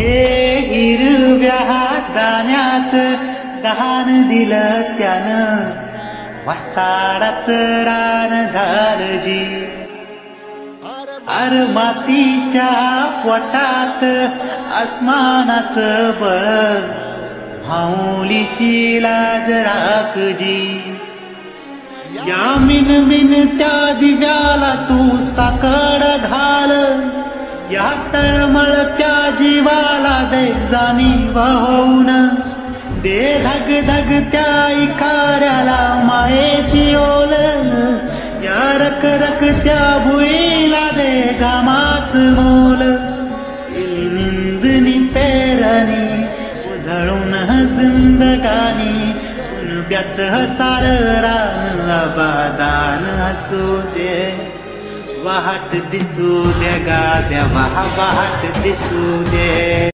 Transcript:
हे हिरव्या जाण्यात दान दिलं त्यानं, वासाडाचं रान झालं जी. अर मातीच्या पोटात आसमानाचं बळ, माऊलीची लाज राखजी. या मिनमिन त्या दिव्याला तू साकड घाल, या तळमळत्या जीवाला दे जाणीव होऊन, दे धग धग त्या इकाऱ्याला मायेची ओल, या रक रक त्या भुईला दे घामाच मोल. निंदनी पेरणी उधळून जिंदगानी, उन्ब्याच सार रान आबादान असू दे. वाहट दिसू दे गाद्या वाहट दिसू दे.